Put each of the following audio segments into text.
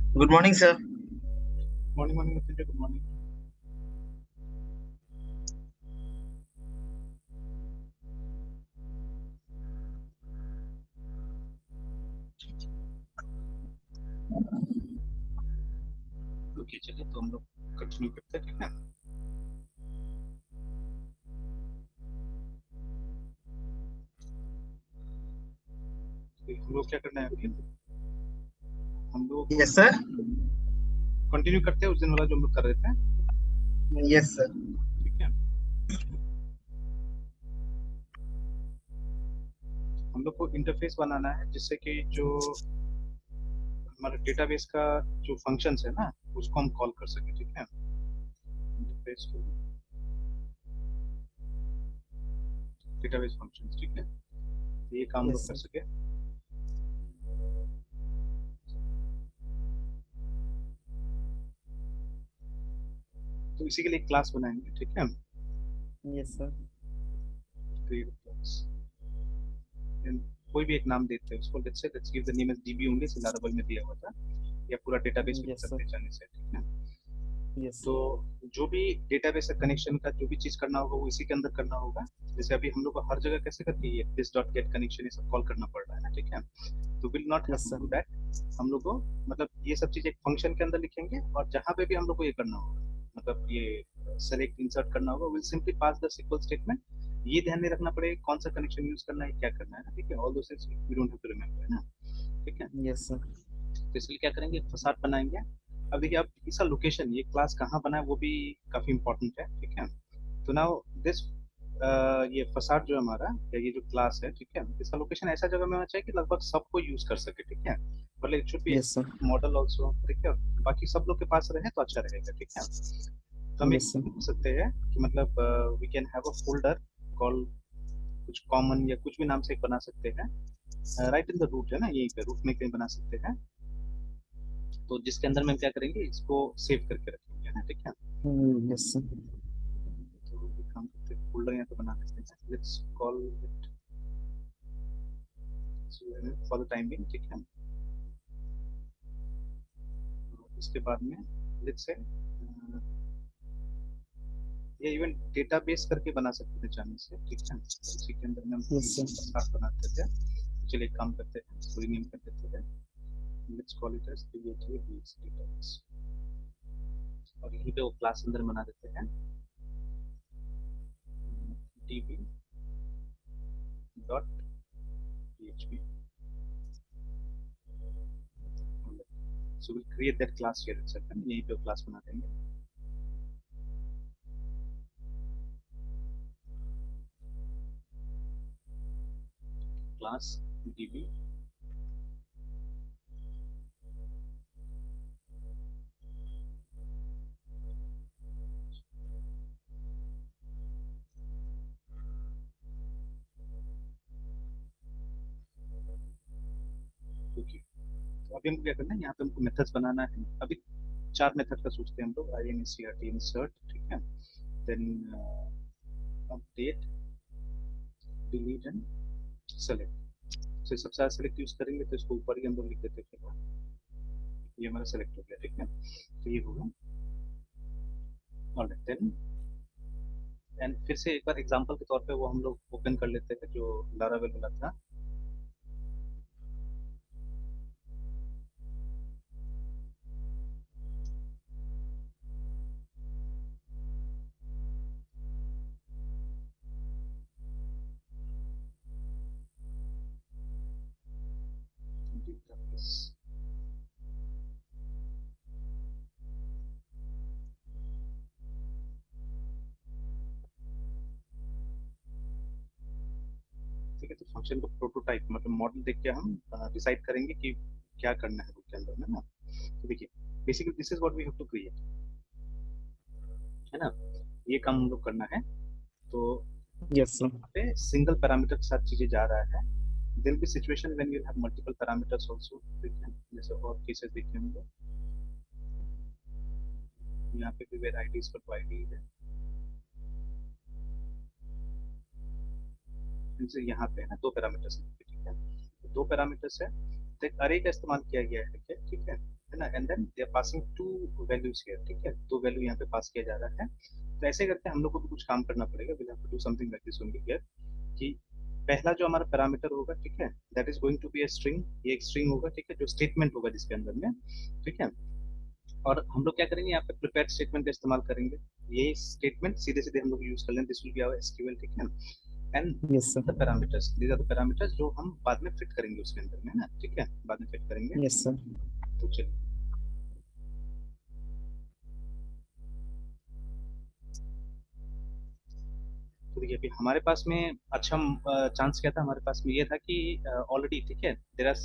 Good morning sir. Morning morning Mrityunjay, good morning. Okay, चलिए तो हम लोग कंटिन्यू करते हैं, ठीक है। तो हम लोग क्या करना है अभी, हम लोग यस सर। कंटिन्यू करते हैं उस दिन वाला जो हम लोग कर रहे थे, यस सर। ठीक है। हम लोग को इंटरफेस बनाना है जिससे कि जो हमारा डेटाबेस का जो फंक्शंस है ना, उसको हम कॉल कर सके, ठीक है। इंटरफेस टू डेटाबेस फंक्शंस, ठीक है, तो ये काम हम यस लोग कर सर। सके। तो इसी के लिए क्लास बनाएंगे, ठीक है। Yes sir. क्रिएट क्लास, कोई भी एक नाम देते हैं उसको। Let's give the name as DB only, सिलारेबल में दिया हुआ था, या पूरा डेटाबेस भी दे यस सर। सकते हैं चाहने से, ठीक है। यस तो सर। जो भी डेटाबेस का कनेक्शन का जो भी चीज करना होगा वो इसी के अंदर करना होगा। जैसे अभी हम लोग को हर जगह कैसे करके ये दिस डॉट गेट कनेक्शन ये सब कॉल करना पड़ रहा है ना, ठीक है। तो will not have yes to sir. Do that. हम लोग को मतलब ये सब चीज एक फंक्शन के अंदर लिखेंगे, और जहां पे भी हम लोग को ये करना होगा, मतलब ये सेलेक्ट इंसर्ट करना होगा, will simply pass the SQL statement. ये ध्यान में रखना पड़ेगा कौन सा कनेक्शन यूज करना है, क्या करना है ना, ठीक है। All those things we don't have to remember, है ना, ठीक है। Yes sir. तो इसलिए क्या करेंगे, एक फसाड बनाएंगे। अब देखिए, अब इसका लोकेशन, ये क्लास कहाँ बना है वो भी काफी इंपॉर्टेंट है, ठीक है। तो नाउ दिस ये फसाड जो हमारा, या ये जो क्लास है, ठीक है, इसका लोकेशन ऐसा जगह में होना चाहिए कि लगभग सबको यूज कर सके, ठीक है। मतलब it should be yes sir. Model also, ठीक है। बाकी सब लोग के पास रहे तो अच्छा रहेगा, ठीक है। तो हम एक यस सर। कर सकते हैं कि मतलब we can have a folder call कुछ कॉमन, या कुछ भी नाम से एक बना सकते हैं। राइट इन द रूट है ना, यहीं पे रूट में कहीं बना सकते हैं। तो जिसके अंदर में हम क्या करेंगे, इसको सेव करके रखेंगे ना, ठीक है। Yes sir. तो एक काम करते हैं, फोल्डर यहाँ पे बना देते हैं, let's call it for the time being, ठीक है। इसके बाद में लेट्स से ये इवन डेटाबेस करके बना सकते थे चाहने से, ठीक है। तो उसी के अंदर में हम यस सर। साथ बनाते थे। तो चलिए एक काम करते हैं, इसको रीनेम कर देते हैं। Let's call it as database, और यहीं पे वो क्लास अंदर बना देते हैं, db dot php। So we'll create that class here itself, and यहीं पे वो क्लास बना देंगे। Class db, okay. तो अभी हमको क्या करना है, यहाँ पे हमको मेथड्स बनाना है। अभी चार मेथड का सोचते हैं हम लोग, I N C R T insert, ठीक है। Then update, delete and select. तो सबसे ज्यादा सेलेक्ट यूज करेंगे तो इसको ऊपर ही हम लोग लिख देते हैं, ये हमारा सेलेक्ट हो गया, ठीक है। तो ये होगा, ऑलराइट देन। एंड फिर से एक बार एग्जांपल के तौर पे वो हम लोग ओपन कर लेते हैं जो लारावेल वाला था। ठीक है, तो फंक्शन का प्रोटोटाइप मतलब मॉडल देख के हम डिसाइड करेंगे कि क्या करना है उसके अंदर में ना। तो देखिए, basically this is what we have to create, है ना। ये काम हम लोग करना है। तो यस सर। यहाँ पे सिंगल पैरामीटर के साथ चीजें जा रहा है। There be situation when you have multiple parameters also, ठीक है। जैसे और केसेस देखिए हम लोग, यहाँ पे भी वेर आईडीज पर आईडी है, जैसे यहाँ पे है ना दो पैरामीटर्स है, ठीक है। तो दो पैरामीटर्स है, तो एक अरे का इस्तेमाल किया गया है, ठीक है, ठीक है। है ना, and then they are passing two values here, ठीक है, दो वैल्यू यहाँ पे पास किया जा रहा है। तो ऐसे करके हम लोग को भी कुछ काम करना पड़ेगा, will have to do something like this only here, कि पहला जो हमारा पैरामीटर होगा, ठीक है, that is going to be a string, ये एक स्ट्रिंग होगा, ठीक है, जो स्टेटमेंट होगा जिसके अंदर में, ठीक है। और हम लोग क्या करेंगे, यहाँ पे प्रिपेयर स्टेटमेंट का इस्तेमाल करेंगे, ये स्टेटमेंट सीधे सीधे हम लोग यूज कर लेंगे, this will be our SQL, ठीक है। And Yes, sir. The parameters, these are the parameters जो हम बाद में फिट करेंगे उसके अंदर में, है ना, ठीक है, बाद में फिट करेंगे। Yes, sir. तो चलिए, तो देखिए अभी हमारे पास में अच्छा चांस क्या था, हमारे पास में ये था कि ऑलरेडी, ठीक है, there are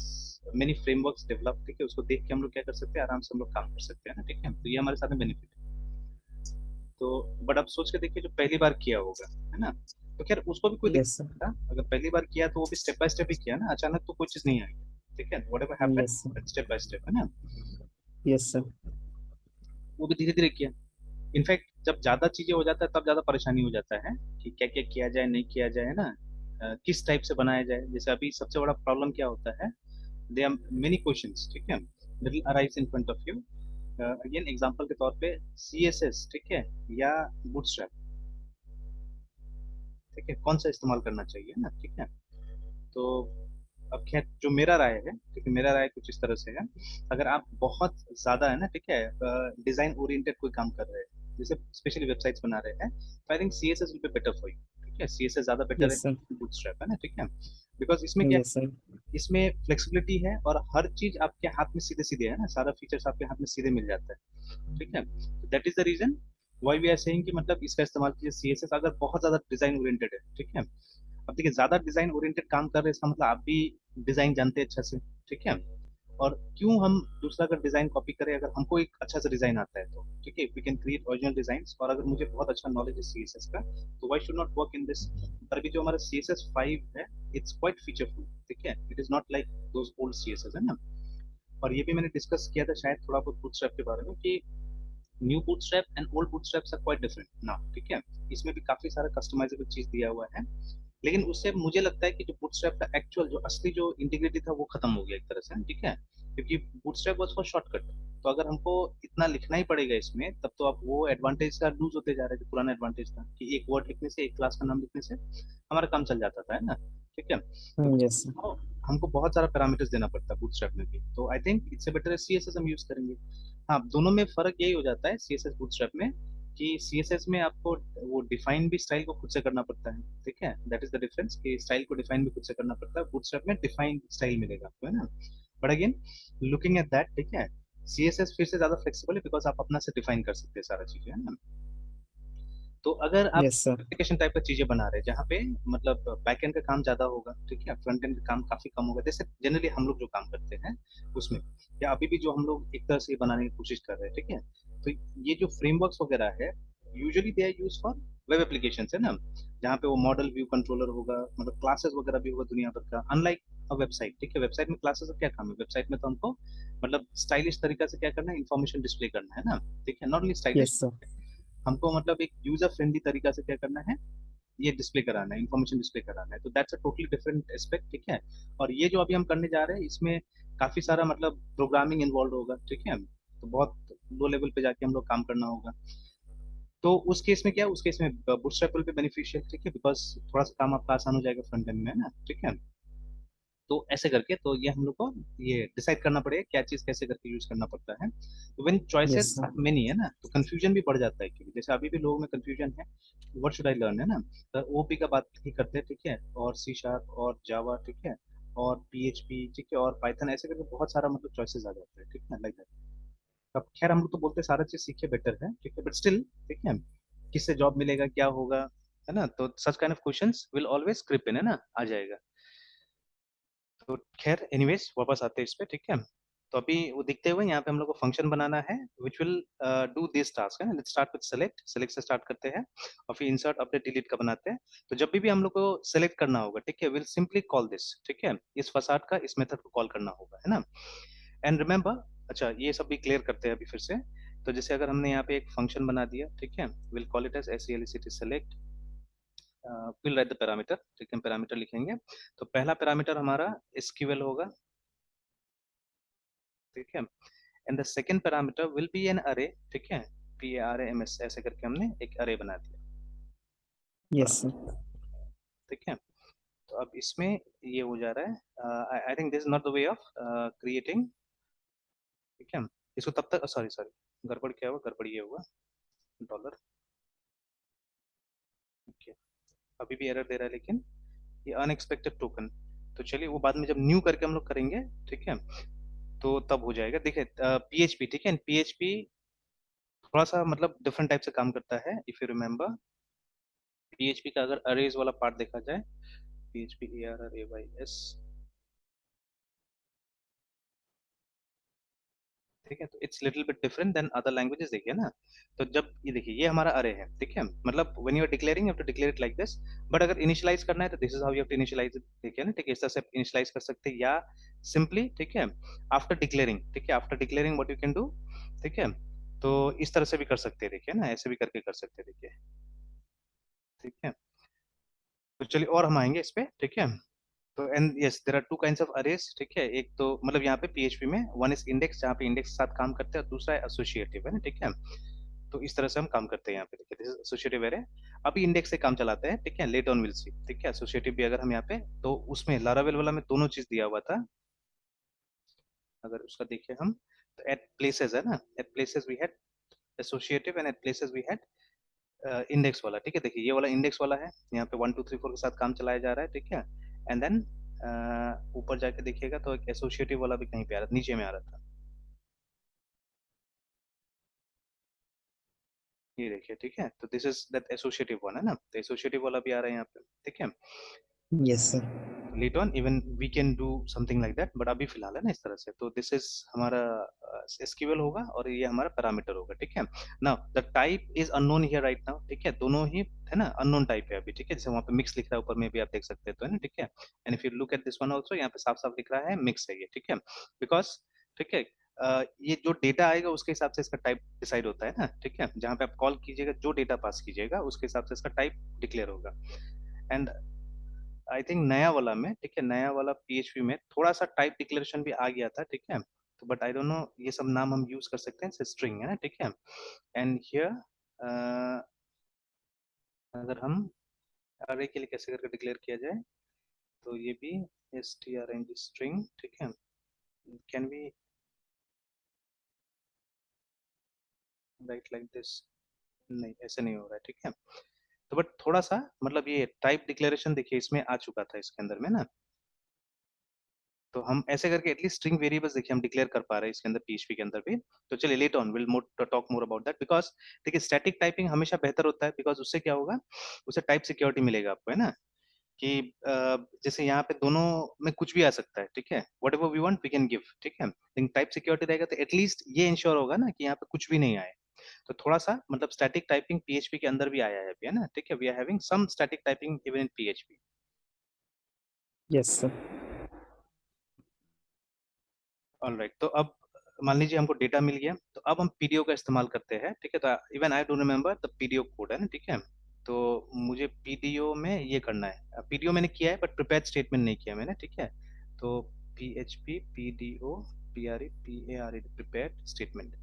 many frameworks develop, ठीक है, उसको देख के हम लोग क्या कर सकते हैं, आराम से हम लोग काम कर सकते हैं ना, ठीक है, तो ये हमारे साथ में बेनिफिट है। तो बट अब सोच के देखिए जो पहली बार किया होगा, है ना, तो खैर उसको भी कोई Yes, दिक्कत sir. नहीं था, अगर पहली बार किया तो वो भी स्टेप बाय स्टेप ही किया ना, अचानक तो कोई चीज नहीं आई, ठीक है, what ever Yes, sir. Happen step by step, है ना, Yes, sir. वो भी धीरे धीरे किया। इनफैक्ट जब ज्यादा चीजें हो जाता है तब ज्यादा परेशानी हो जाता है कि क्या क्या किया जाए, नहीं किया जाए, है ना, किस टाइप से बनाया जाए। जैसे अभी सबसे बड़ा प्रॉब्लम क्या होता है, दे आर मेनी क्वेश्चंस, ठीक है, that will arise in front of you. Again example के तौर पे सीएसएस, ठीक है, या बूटस्ट्रैप, ठीक है, कौन सा इस्तेमाल करना चाहिए ना, ठीक है। तो अब खैर जो मेरा राय है, ठीक है, मेरा राय कुछ इस तरह से है, अगर आप बहुत ज्यादा, है ना, ठीक है, डिजाइन ओरिएंटेड कोई काम कर रहे हैं, जैसे स्पेशली वेबसाइट्स बना रहे हैं, तो I think CSS will be better for you, ठीक है, सीएसएस ज्यादा बेटर है Yes, sir. बूटस्ट्रैप, है ना, ठीक है, बिकॉज इसमें क्या, Yes, sir. इसमें फ्लेक्सिबिलिटी है और हर चीज आपके हाथ में सीधे सीधे, है ना, सारा फीचर्स आपके हाथ में सीधे मिल जाता है, ठीक है। That is the reason why we are saying कि मतलब इसका इस्तेमाल कीजिए सीएसएस अगर बहुत ज्यादा डिजाइन ओरिएंटेड है, ठीक है। अब देखिए ज्यादा डिजाइन ओरिएंटेड काम कर रहे हैं, इसका मतलब आप भी डिजाइन जानते हैं अच्छा से, ठीक है। और क्यों हम दूसरा का डिजाइन कॉपी करें, अगर हमको एक अच्छा सा डिजाइन आता है तो, ठीक है, we can create original designs. और अगर मुझे बहुत अच्छा नॉलेज है सीएसएस का, तो why should not work in this. पर अभी जो हमारा सीएसएस 5 है, इट्स क्वाइट फीचरफुल, ठीक है, it is not like those old CSS, है ना। और ये भी मैंने डिस्कस किया था शायद थोड़ा बहुत बूटस्ट्रैप के बारे में, कि new bootstrap and old bootstraps are quite different now, ठीक है। इसमें भी काफी सारा कस्टमाइजेबल चीज दिया हुआ है, लेकिन उससे मुझे लगता है कि जो बूटस्ट्रैप का एक्चुअल जो असली जो इंटीग्रिटी था वो खत्म हो गया एक तरह से, ठीक है, क्योंकि बूटस्ट्रैप वाज फॉर शॉर्टकट। तो अगर हमको इतना लिखना ही पड़ेगा इसमें, तब तो अब वो एडवांटेज का लूज होते जा रहे थे, पुराना एडवांटेज था कि एक वर्ड लिखने से, एक क्लास का नाम लिखने से हमारा काम चल जाता था, है ना, ठीक है। तो Yes, sir. हमको बहुत सारा पैरामीटर्स देना पड़ता है बूटस्ट्रैप में भी, तो आई थिंक इससे बेटर सीएसएस हम यूज करेंगे। हाँ, दोनों में फर्क यही हो जाता है सीएसएस बूटस्ट्रैप में, कि सीएसएस में आपको वो डिफाइन भी स्टाइल को खुद से करना पड़ता है, ठीक है, दैट इज द डिफरेंस, कि स्टाइल को डिफाइन भी खुद से करना पड़ता है, बूटस्ट्रैप में डिफाइन स्टाइल मिलेगा आपको, है ना। But again looking at that, ठीक है, सीएसएस फिर से ज्यादा फ्लेक्सिबल है, बिकॉज आप अपना से डिफाइन कर सकते हैं सारा चीजें, है ना। तो अगर आप Yes, sir. एप्लीकेशन टाइप का चीजें बना रहे हैं जहाँ पे मतलब बैक एंड का काम ज्यादा होगा, ठीक है, फ्रंट एंड का काम काफी कम होगा, जैसे जनरली हम लोग जो काम करते हैं उसमें, या अभी भी जो हम लोग एक तरह से बनाने की कोशिश कर रहे हैं, ठीक है। तो ये जो फ्रेमवर्क्स वगैरह है, usually they are use for web application, है ना, जहाँ पे वो मॉडल व्यू कंट्रोलर होगा, मतलब क्लासेस वगैरह भी होगा दुनिया भर का, अनलाइक अ वेबसाइट, ठीक है। वेबसाइट में क्लासेस का क्या काम है, वेबसाइट में तो हमको मतलब स्टाइलिश तरीका से क्या करना है, इन्फॉर्मेशन डिस्प्ले करना है ना, ठीक है, not only stylish, Yes, sir. हमको मतलब एक यूजर फ्रेंडली तरीका से क्या करना है, ये डिस्प्ले कराना है, इन्फॉर्मेशन डिस्प्ले कराना है, तो that's a totally different aspect, ठीक है। और ये जो अभी हम करने जा रहे हैं इसमें काफी सारा मतलब प्रोग्रामिंग इन्वॉल्व होगा, ठीक है, तो बहुत लो लेवल पे जाके हम लोग काम करना होगा। तो उस केस में क्या, उस केस में बूटस्ट्रैप विल बी बेनिफिशियल, ठीक है, बिकॉज थोड़ा सा काम आपका आसान हो जाएगा फ्रंट एंड में, है ना, ठीक है। तो ऐसे करके तो ये हम लोग को ये डिसाइड करना पड़ेगा क्या चीज कैसे करके यूज करना पड़ता है। तो when Yes, choices sir. Many है ना, तो कंफ्यूजन भी बढ़ जाता है, क्योंकि जैसे अभी भी लोगों में कंफ्यूजन है, व्हाट शुड आई लर्न, है ना। तो ओपी का बात ही करते हैं, ठीक है, और सी शार्प और जावा, ठीक है, और पीएचपी, ठीक है, और पाइथन, ऐसे करके बहुत सारा मतलब चॉइसेस आ जाते हैं, ठीक है, लाइक दैट। अब खैर हम लोग तो बोलते हैं सारा चीज सीखे बेटर है, ठीक है, बट स्टिल, ठीक है, किससे जॉब मिलेगा, क्या होगा, है ना, तो such kind of questions will always creep in, है ना, आ जाएगा। तो खैर एनीवेज वापस आते हैं इस पे, ठीक है। तो अभी वो दिखते हुए यहाँ पे हम लोग को फंक्शन बनाना है which will do this task, है ना। Let's start with select, select से स्टार्ट करते हैं, और फिर इंसर्ट अपडेट डिलीट का बनाते हैं। तो जब भी हम लोग को सेलेक्ट करना होगा, ठीक है, विल सिंपली कॉल दिस, ठीक है, इस फसाड का इस मेथड को कॉल करना होगा, है ना। एंड रिमेंबर, अच्छा ये सब भी क्लियर करते हैं अभी फिर से। तो जैसे अगर हमने यहाँ पे एक फंक्शन बना दिया, ठीक है, will call it as select, select, will write the parameter, ठीक है, पैरामीटर लिखेंगे। तो पहला पैरामीटर हमारा एसक्यूएल होगा, ठीक है, and the second parameter will be an array, ठीक है, PARAMS ऐसे करके हमने एक अरे बना दिया, Yes, sir. ठीक है। तो अब इसमें ये हो जा रहा है, I think this is not the way of creating, ठीक है। इसको तब तक, सॉरी सॉरी, गड़बड़ क्या हुआ, गड़बड़ ये हुआ, डॉलर, ओके, अभी भी एरर दे रहा है लेकिन ये अनएक्सपेक्टेड टोकन। तो चलिए वो बाद में जब न्यू करके हम लोग करेंगे, ठीक है, तो तब हो जाएगा। देखिए PHP, ठीक है, PHP थोड़ा सा मतलब डिफरेंट टाइप से काम करता है। इफ यू रिमेम्बर PHP का अगर अरेज वाला पार्ट देखा जाए, PHP ARRAYS, ठीक है, तो it's little bit different than other languages, देखिए ना। तो जब ये देखिए ये हमारा अरे है, ठीक है, मतलब when you are declaring you have to declare it like this, but अगर इनिशियलाइज करना है तो this is how you have to initialise it, ठीक है ना, ठीक है, इस तरह से इनिशियलाइज कर सकते हैं, या सिंपली, ठीक है, आफ्टर डिक्लेयरिंग, ठीक है, after declaring what you can do, ठीक है, तो इस तरह से भी कर सकते हैं, देखिए ना, ऐसे भी करके कर सकते हैं, देखिए, ठीक है। तो चलिए और हम आएंगे इस पे, ठीक है। तो and yes there are two kinds of arrays, ठीक है, एक तो मतलब यहाँ पे PHP में वन इज इंडेक्स, जहाँ पे इंडेक्स के साथ काम करते हैं, और दूसरा है एसोसिएटिव, है ना, ठीक है। तो इस तरह से हम काम करते हैं यहाँ पे, देखिए दिस इज एसोसिएटिव एरे। अभी इंडेक्स से काम चलाते हैं, ठीक है, लेट ऑन विल सी, ठीक है। एसोसिएटिव भी अगर हम यहाँ पे, तो उसमें लारावेल वाला में दोनों चीज दिया हुआ था, अगर उसका देखिए हम, तो एट प्लेसेस है ना, at places we had associative and at places we had index वाला, ठीक है। देखिए ये वाला इंडेक्स वाला है, यहाँ पे 1 2 3 4 के साथ काम चलाया जा रहा है, ठीक है। एंड देन ऊपर जाके देखिएगा तो एक एसोसिएटिव वाला भी कहीं पे आ रहा था, नीचे में आ रहा था, ये देखिए, ठीक है। तो this is that associative one, है ना, तो एसोसिएटिव वाला भी आ रहा है यहाँ पे, ठीक है। Yes, sir. Later on even we can do something like that, but अभी फिलहाल है ना इस तरह से। तो दिस इज हमारा एसक्यूएल होगा और ये हमारा पैरामीटर होगा, ठीक है। Now the type is unknown here right now, ठीक है, दोनों ही है ना अननोन टाइप है अभी, ठीक है, जैसे वहाँ पे मिक्स लिख रहा है ऊपर में भी आप देख सकते हैं, तो है ना, ठीक है। And if you look at this one also, यहाँ पे साफ साफ दिख रहा है मिक्स है ये, ठीक है, बिकॉज, ठीक है, ये जो डेटा आएगा उसके हिसाब से इसका टाइप डिसाइड होता है ना, ठीक है, जहाँ पे आप कॉल कीजिएगा जो डेटा पास कीजिएगा उसके हिसाब से इसका टाइप डिक्लेयर होगा। एंड आई थिंक नया वाला में, ठीक है, नया वाला PHP में थोड़ा सा टाइप डिक्लेरेशन भी आ गया था, ठीक है, तो बट आई डोंट नो ये सब नाम हम यूज कर सकते हैं, स्ट्रिंग है ना, ठीक है। एंड हियर अगर हम अरे के लिए कैसे करके डिक्लेयर किया जाए, तो ये भी strng स्ट्रिंग, ठीक है, can be right like this, नहीं ऐसे नहीं हो रहा है, ठीक है। तो बट थोड़ा सा मतलब ये टाइप डिक्लेरेशन देखिए इसमें आ चुका था इसके अंदर में ना, तो हम ऐसे करके एटलीस्ट स्ट्रिंग वेरिएबल्स देखिए हम डिक्लेयर कर पा रहे हैं इसके अंदर PHP के अंदर भी। तो चलिए later on we'll more talk more about that, because देखिए स्टैटिक टाइपिंग हमेशा बेहतर होता है, बिकॉज उससे क्या होगा, उससे टाइप सिक्योरिटी मिलेगा आपको, है ना, कि जैसे यहाँ पे दोनों में कुछ भी आ सकता है, ठीक है, whatever we want we can give, ठीक है, लेकिन टाइप सिक्योरिटी रहेगा तो एटलीस्ट ये इंश्योर होगा ना कि यहाँ पे कुछ भी नहीं आए। तो थोड़ा सा मतलब स्टैटिक टाइपिंग PHP के अंदर भी आया है अभी, है ना, ठीक है, we are having some static typing even in PHP। Yes, sir. Alright, तो अब मान लीजिए हमको डेटा मिल गया, तो अब हम PDO का इस्तेमाल करते हैं, ठीक है। तो even I don't remember the PDO code, है ना, ठीक है। तो मुझे PDO में ये करना है, PDO मैंने किया है बट प्रिपेयर्ड स्टेटमेंट नहीं किया मैंने, ठीक है। तो PHP PDO PRE prepared statement.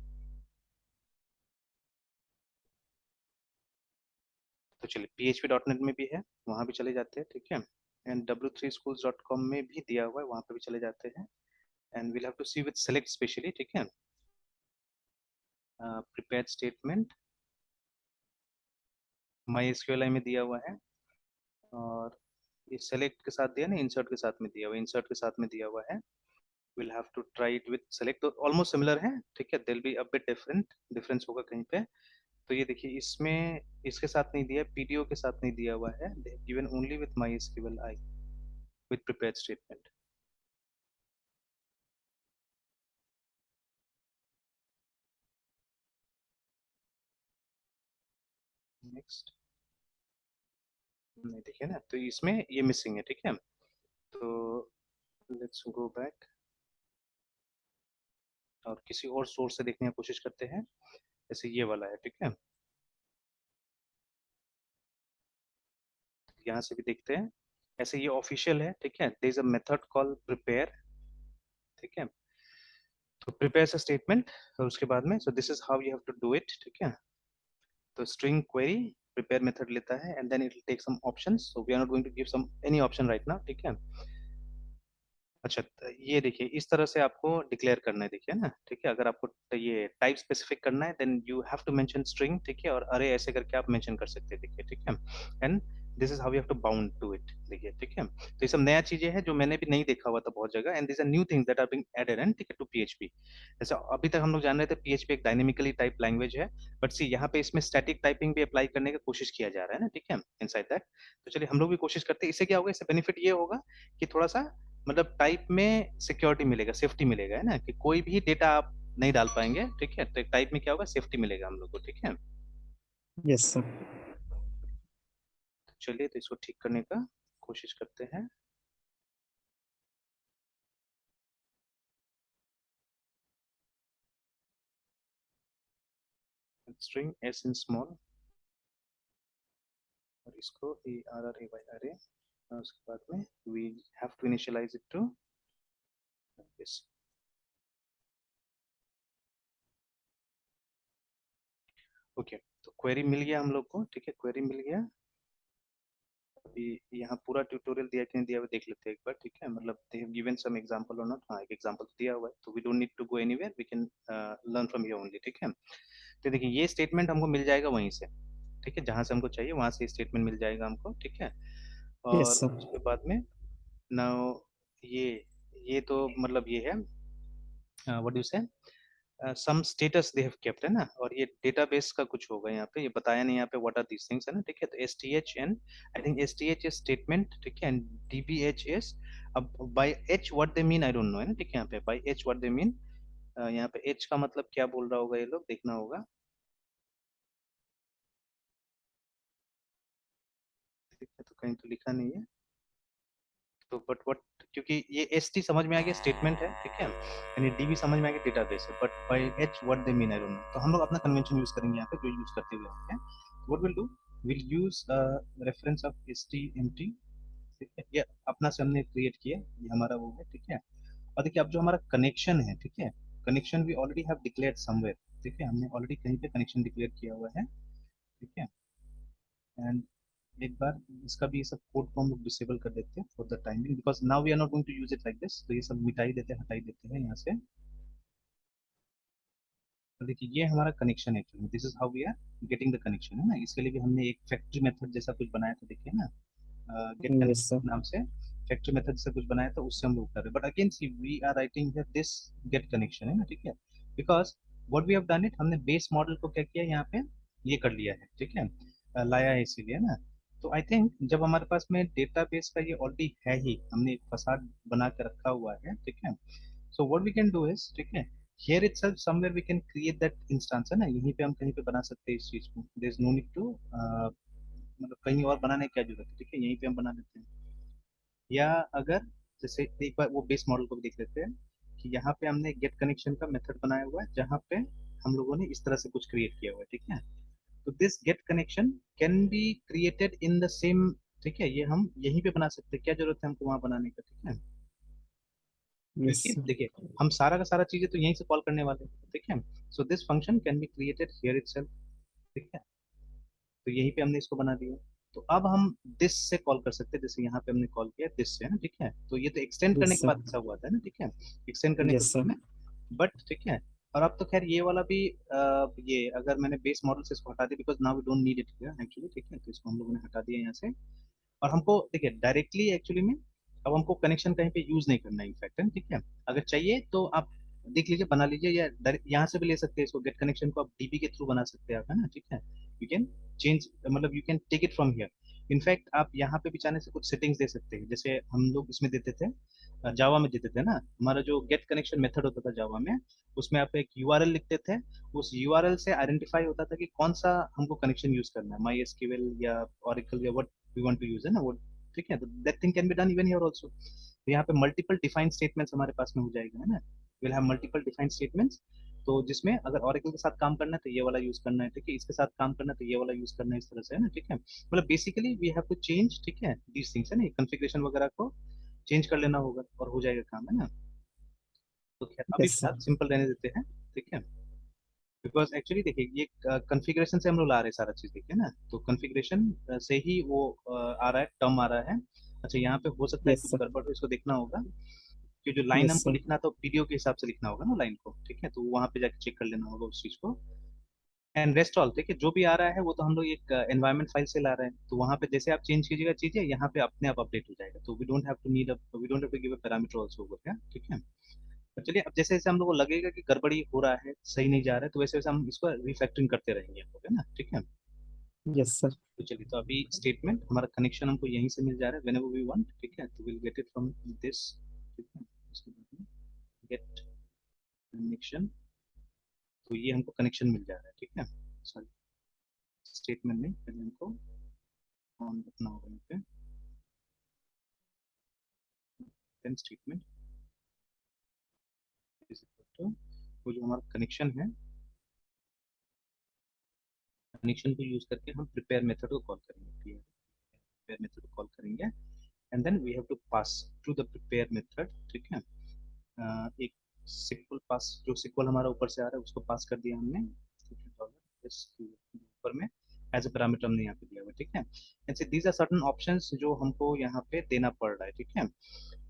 तो चलिए PHP.NET में भी है, वहाँ भी चले जाते हैं, ठीक है। एंड w3schools.com में भी दिया हुआ है, वहाँ पे भी चले जाते हैं। And will have to see with select specially, ठीक है, प्रिपेयर्ड स्टेटमेंट MySQL में दिया हुआ है, और ये सेलेक्ट के साथ दिया ना, इंसर्ट के साथ में दिया हुआ, इंसर्ट के साथ में दिया हुआ है। Will have to try it with select, तो ऑलमोस्ट सिमिलर है, ठीक है, it'll be a bit different, difference होगा कहीं पे। तो ये देखिए इसमें इसके साथ नहीं दिया, PDO के साथ नहीं दिया हुआ है, they given only with MySQL I with prepared statement. Next, नहीं देखिए ना, तो इसमें ये मिसिंग है, ठीक है। तो लेट्स गो बैक और किसी और सोर्स से देखने की कोशिश करते हैं, जैसे ये वाला है, ठीक है, यहाँ से भी देखते हैं। ऐसे ये ऑफिशियल है, ठीक है, there is a method call prepare, ठीक है। तो प्रिपेयर अ स्टेटमेंट, और उसके बाद में so this is how you have to do it, ठीक है। तो स्ट्रिंग क्वेरी प्रिपेयर मेथड लेता है and then it will take some options, so we are not going to give some any option right now, ठीक है। अच्छा, ये देखिए इस तरह से आपको डिक्लेयर करना है, देखिए ना, ठीक है। अगर आपको ये टाइप स्पेसिफिक करना है then you have to mention string, ठीक है, और अरे ऐसे करके आप मेंशन कर सकते हैं, देखिए, ठीक है। And this is how you have to bound to it, देखिए, ठीक है। तो ये सब नया चीजें हैं जो मैंने भी नहीं देखा हुआ था बहुत जगह, and this are new things that are being added and, ठीक है, टू पीएचपी। जैसे अभी तक हम लोग जान रहे थे पीएचपी एक डायनेमिकली टाइप लैंग्वेज है, बट सी यहाँ पे इसमें स्टैटिक टाइपिंग भी अप्लाई करने की कोशिश किया जा रहा है ना, ठीक है, इनसाइड दैट। तो चलिए हम लोग भी कोशिश करते हैं। इससे क्या होगा, इससे बेनिफिट ये होगा कि थोड़ा सा मतलब टाइप में सिक्योरिटी मिलेगा, सेफ्टी मिलेगा, है ना, कि कोई भी डेटा आप नहीं डाल पाएंगे, ठीक है। तो टाइप में क्या होगा, सेफ्टी मिलेगा हम लोग को, ठीक है। yes sir, तो चलिए तो इसको ठीक करने का कोशिश करते हैं। स्ट्रिंग एस इन स्मॉल, और इसको A R R A Y array, और उसके बाद में we have to initialise it to this. Okay, तो क्वेरी मिल गया हम लोग को, ठीक है, क्वेरी मिल गया। अभी यहाँ पूरा ट्यूटोरियल दिया कि नहीं दिया हुआ देख लेते हैं एक बार, ठीक है। मतलब they have given some example और नॉट, हाँ एक एग्जांपल दिया हुआ है, तो we don't need to go anywhere, we can learn from here only, ठीक है। तो देखिए ये स्टेटमेंट हमको मिल जाएगा वहीं से, ठीक है, जहां से हमको चाहिए वहां से स्टेटमेंट मिल जाएगा हमको, ठीक है। yes और sir, उसके बाद में नाउ ये ये तो मतलब ये है व्हाट डू से सम स्टेटस दे हैव केप्ट, है ना, और ये डेटाबेस का कुछ होगा यहाँ पे, ये बताया नहीं यहाँ पे व्हाट आर दीस थिंग्स, है ना, ठीक है। तो S T H N, I think S T H is statement, ठीक है, and D B H is, अब by H what they mean I don't know, है ना, ठीक है। यहाँ पे by H what they mean, यहाँ पे एच का मतलब क्या बोल रहा होगा ये लोग, देखना होगा, ठीक है। तो कहीं तो लिखा नहीं है, तो बट वट, क्योंकि ये एस टी समझ में आ गया स्टेटमेंट है, ठीक है, यानी डी भी समझ में आ गया डेटाबेस है, but by H what they mean I don't no. तो हम लोग अपना कन्वेंशन यूज करेंगे यहाँ पे जो यूज करते हुए आते हैं। What we'll do, we'll use reference of S T M T, ठीक है, ये अपना से हमने क्रिएट किया, ये हमारा वो है, ठीक है। और देखिए अब जो हमारा कनेक्शन है, ठीक है, connection we already have declared somewhere, ठीक है, हमने ऑलरेडी कहीं पे कनेक्शन डिक्लेयर किया हुआ है, ठीक है। एंड एक बार इसका भी ये सब कोड को हम लोग डिसेबल कर देते हैं for the timing, because now we are not going to use it like this, तो ये सब मिटा ही देते हैं, हटा ही देते हैं यहाँ से। तो देखिए ये हमारा कनेक्शन है, this is how we are getting the connection, है ना। इसके लिए भी हमने एक फैक्ट्री मेथड जैसा कुछ बनाया था, देखिए ना, गेट yes sir, कनेक्शन नाम से फैक्ट्री मेथड जैसा कुछ बनाया था, उससे हम लोग कर रहे हैं। But again see we are writing here this get connection, है ना, ठीक है, because what we have done it, हमने बेस मॉडल को क्या किया यहाँ पे, ये कर लिया है, ठीक है, लाया है इसीलिए ना। तो आई थिंक जब हमारे पास में डेटाबेस का ये ऑलरेडी है ही, हमने एक फसाड बना के रखा हुआ है, ठीक है। So what we can do is, ठीक है, here itself somewhere we can create that instance, है ना, यहीं पे हम कहीं पे बना सकते हैं इस चीज को, there is no need to मतलब कहीं और बनाने की क्या जरूरत है, ठीक है, यहीं पे हम बना देते हैं। या अगर जैसे एक बार वो बेस मॉडल को भी देख लेते हैं कि यहाँ पे हमने गेट कनेक्शन का मेथड बनाया हुआ है, जहाँ पे हम लोगों ने इस तरह से कुछ क्रिएट किया हुआ है, ठीक है। तो this get connection can be created in the same, ठीक है, ये हम यहीं पे बना सकते हैं, क्या जरूरत है हमको वहां बनाने का, ठीक है। yes क्योंकि sir, देखिए हम सारा का सारा चीजें तो यहीं से कॉल करने वाले हैं, ठीक है। So this function can be created here itself, ठीक है। तो यहीं पे हमने इसको बना दिया। तो अब हम दिस से कॉल कर सकते हैं, जैसे यहाँ पे हमने कॉल किया दिस से, है ना, ठीक है। तो ये तो एक्सटेंड करने yes के sir, बाद ऐसा हुआ था ना, ठीक है, एक्सटेंड करने के yes बाद sir, में, बट ठीक है। और अब तो खैर ये वाला भी ये अगर मैंने बेस मॉडल से इसको हटा दिया, because now we don't need it here actually, ठीक है, तो इसको हम लोगों ने हटा दिया यहाँ से। और हमको देखिए डायरेक्टली एक्चुअली में अब हमको कनेक्शन कहीं पे यूज नहीं करना है इनफैक्ट, है, ठीक है। अगर चाहिए तो आप देख लीजिए, बना लीजिए, या यहाँ से भी ले सकते हैं इसको, गेट कनेक्शन को आप डीबी के थ्रू बना सकते हैं आप, है ना, ठीक है। यू कैन चेंज, मतलब you can take it from here. In fact आप यहाँ पे भी चाहने से कुछ सेटिंग्स दे सकते हैं, जैसे हम लोग इसमें देते थे, जावा में देते थे ना, हमारा जो गेट कनेक्शन मेथड होता था जावा में, उसमें आप एक यूआरएल लिखते थे, उस यूआरएल से आइडेंटिफाई होता था कि कौन सा हमको कनेक्शन यूज करना है, माई एसक्यूएल या ऑरेकल या what we want to use, है ना वो, ठीक है। तो that thing can be done even here also. तो यहाँ पे मल्टीपल डिफाइंड स्टेटमेंट्स हमारे पास में हो जाएगा, है ना, will have multiple defined statements. तो जिसमें अगर ऑरेकल के साथ काम करना है तो ये वाला यूज करना है, ठीक है, इसके साथ काम करना है तो ये वाला यूज करना है, इस तरह से, है ना, ठीक है। मतलब basically we have to change, ठीक है, दीस थिंग्स, है ना, कॉन्फ़िगरेशन वगैरह को चेंज कर लेना होगा और हो जाएगा काम, है ना। तो खैर अभी yes sir, फिलहाल सिंपल रहने देते हैं, ठीक है। बिकॉज एक्चुअली देखिए ये कॉन्फ़िगरेशन से हम लोग ला रहे हैं सारा चीज, देखिए ना, तो कॉन्फ़िगरेशन से ही वो आ रहा है, टर्म आ रहा है। अच्छा, यहाँ पे हो सकता है yes कुछ sir, गड़बड़ हो, इसको देखना होगा कि जो लाइन yes हमको sir, लिखना था पीडीओ के हिसाब से लिखना होगा ना लाइन को, ठीक है, तो वहां पे जाके चेक कर लेना होगा उस चीज को। एंड रेस्ट ऑल, ठीक है, जो भी आ रहा है वो तो हम लोग एक एनवायरनमेंट फाइल से ला रहे हैं, तो वहां पे जैसे आप चेंज कीजिएगा चीजें, यहाँ पे अपने आप अपडेट हो जाएगा, तो we don't have to give a parameter also over here, ठीक है। तो चलिए, अब जैसे जैसे हम लोग को लगेगा कि गड़बड़ी हो रहा है, सही नहीं जा रहा है, तो वैसे वैसे हम इसको रिफैक्टरिंग करते रहेंगे हम लोग, है ना, ठीक है। yes sir, तो चलिए, तो अभी स्टेटमेंट हमारा कनेक्शन हमको यहीं से मिल जा रहा है, व्हेनेवर वी वांट, ठीक है, तो will get it from this, ठीक है। उसके बाद में गेट कनेक्शन, तो ये हमको कनेक्शन मिल जा रहा है, ठीक है। सॉरी, स्टेटमेंट नहीं, पहले हमको ऑन रखना होगा यहाँ पे, then statement is equal to, वो जो हमारा कनेक्शन है, कनेक्शन को यूज करके हम प्रिपेयर मेथड को कॉल करेंगे, प्रिपेयर मेथड को कॉल करेंगे, and then we have to pass to the prepare method, ठीक है। एक सिक्वल पास, जो सिक्वल हमारा ऊपर से आ रहा है उसको पास कर दिया हमने, ठीक है, ऊपर में एज ए पैरामीटर हमने यहाँ पे दिया हुआ, ठीक है। ऐसे दीज आर सर्टेन ऑप्शंस जो हमको यहाँ पे देना पड़ रहा है, ठीक है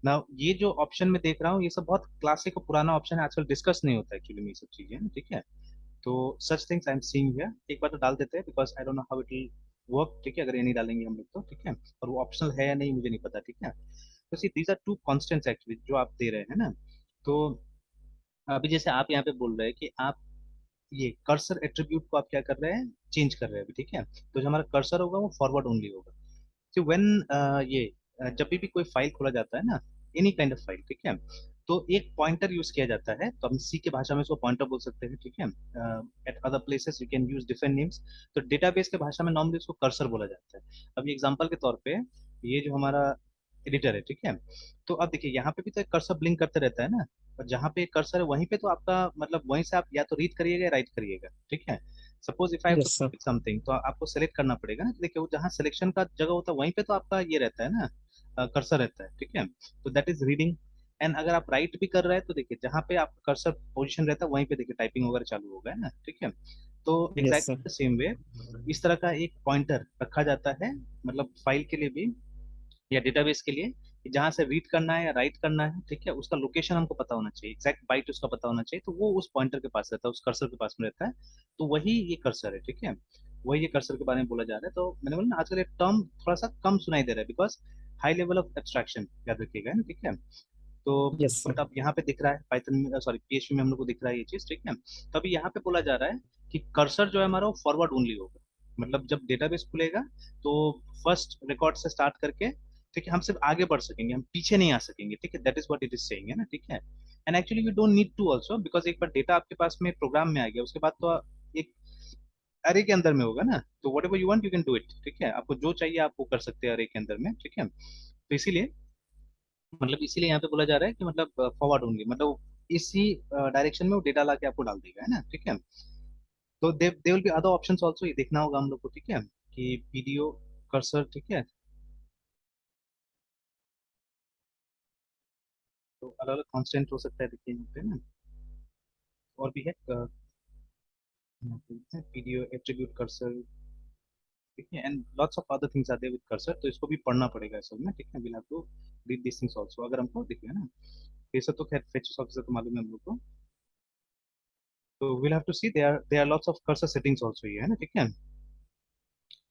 ना। ये जो ऑप्शन में देख रहा हूँ, ये सब बहुत क्लासिक और पुराना ऑप्शन है, आजकल डिस्कस नहीं होता एक्चुअली में ये सब चीजें, ठीक है। तो such things I am seeing here, एक बार तो डाल देते हैं, because I don't know how it will work, ठीक है, अगर ये नहीं डालेंगे हम लोग तो, ठीक है, और वो ऑप्शनल है या नहीं मुझे नहीं पता, ठीक है। तो see these are two constants actually जो आप दे रहे हैं ना। तो अभी जैसे आप यहाँ पे बोल रहे हैं कि आप ये कर्सर एट्रीब्यूट को आप क्या कर रहे हैं, चेंज कर रहे हैं अभी, ठीक है। तो जो हमारा कर्सर होगा वो फॉरवर्ड ओनली होगा। तो व्हेन ये जब भी कोई फाइल खोला जाता है ना, एनी काइंड ऑफ फाइल, ठीक है, तो एक पॉइंटर यूज किया जाता है, तो हम सी के भाषा में इसको पॉइंटर बोल सकते हैं, ठीक है। Eight other places you can use different names. तो डेटाबेस के भाषा में नॉर्मली इसको कर्सर बोला जाता है। अब एग्जांपल के तौर पे ये जो हमारा एडिटर है, ठीक है, तो अब देखिए यहाँ पे भी तो एक कर्सर ब्लिंक करते रहता है ना, और जहाँ पे एक कर्सर है वहीं पे तो आपका मतलब वहीं से आप या तो रीड करिएगा या राइट करिएगा, ठीक है। Suppose if I have yes sir, to something, तो आपको सेलेक्ट करना पड़ेगा ना, तो देखिए वो जहाँ सिलेक्शन का जगह होता है वहीं पे तो आपका ये रहता है ना, कर्सर रहता है, ठीक है। तो दैट इज रीडिंग। एंड अगर आप राइट भी कर रहे हैं तो देखिए जहाँ पे आपका कर्सर पोजीशन रहता है वहीं पे देखिए टाइपिंग वगैरह चालू होगा, है ना, ठीक है। तो yes sir, exactly same way इस तरह का एक पॉइंटर रखा जाता है, मतलब फाइल के लिए भी या डेटाबेस के लिए, कि जहाँ से रीड करना है या राइट करना है, ठीक है, उसका लोकेशन हमको पता होना चाहिए, एग्जैक्ट बाइट उसका पता होना चाहिए, तो वो उस पॉइंटर के पास रहता है, उस कर्सर के पास में रहता है। तो वही ये कर्सर है, ठीक है, वही ये कर्सर के बारे में बोला जा रहा है। तो मैंने बोला ना, आजकल ये टर्म थोड़ा सा कम सुनाई दे रहा है, because high level of abstraction याद रखिएगा, है ना, ठीक है। तो yes sir, बट अब यहाँ पे दिख रहा है पाइथन में, सॉरी पीएचपी में हम लोग को दिख रहा है ये चीज, ठीक है। तो अभी यहाँ पे बोला जा रहा है कि कर्सर जो है हमारा वो फॉरवर्ड ओनली होगा, मतलब जब डेटाबेस खुलेगा तो फर्स्ट रिकॉर्ड से स्टार्ट करके, ठीक है, हम सिर्फ आगे बढ़ सकेंगे, हम पीछे नहीं आ सकेंगे, ठीक है, that is what it is saying, है ना, ठीक है। And actually we don't need to also, because एक बार डेटा आपके पास में प्रोग्राम में आ गया उसके बाद तो एक अरे के अंदर में होगा ना, तो what ever you want you can do it, ठीक है, आपको जो चाहिए आप वो कर सकते हैं अरे के अंदर में, ठीक है। तो इसीलिए मतलब इसीलिए यहाँ पे बोला जा रहा है कि मतलब फॉरवर्ड ओनली, मतलब इसी डायरेक्शन में वो डेटा ला के आपको डाल देगा, है ना, ठीक है। तो they will be other options also, ये देखना होगा हम लोग को, ठीक है, कि पीडीओ कर्सर, ठीक है। तो अलग अलग कांस्टेंट हो सकता है, देखिए यहाँ पे ना, और भी है यहाँ पे पीडीओ एट्रीब्यूट कर्सर, ठीक है, and lots of other things are there with cursor, तो इसको भी पढ़ना पड़ेगा असल में, ठीक है, will have to read this things also, अगर हमको देखिए ना, ये सब तो खैर फेचर्स ऑफिसर तो मालूम है हम लोग को। तो will have to see there are lots of cursor settings also, ये है ना, ठीक है।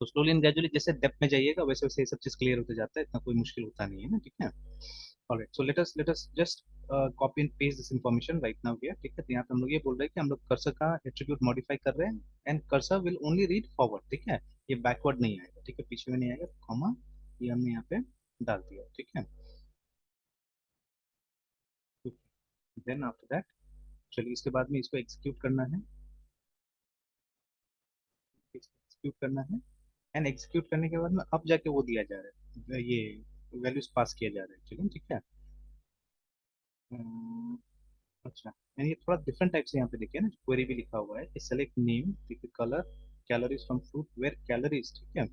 तो स्लोली एंड ग्रेजुअली जैसे डेप्थ में जाइएगा वैसे वैसे ये सब चीज क्लियर होते जाता है, इतना कोई मुश्किल होता नहीं है ना, ठीक है। Alright, so let us just copy and paste this information right now here, ठीक है। तो यहाँ पे हम लोग ये बोल रहे हैं कि हम लोग कर्सर का एट्रीब्यूट मॉडिफाई कर रहे हैं, and cursor will only read forward, ठीक है, ये बैकवर्ड नहीं आएगा, ठीक है, पीछे में नहीं आएगा, कॉमा ये हमने यहाँ पे डाल दिया, ठीक है। देन आफ्टर दैट, चलिए इसके बाद में इसको एग्जीक्यूट करना है, एग्जीक्यूट करना है, एंड एग्जीक्यूट करने के बाद में अब जाके वो दिया जा रहा है, ये वैल्यूज पास किया जा रहा है, चलिए ठीक है। अच्छा, यानी ये थोड़ा डिफरेंट टाइप से यहाँ पे देखिए ना, क्वेरी भी लिखा हुआ है कि सेलेक्ट नेम, ठीक है, colour calories from fruit where calories, ठीक है।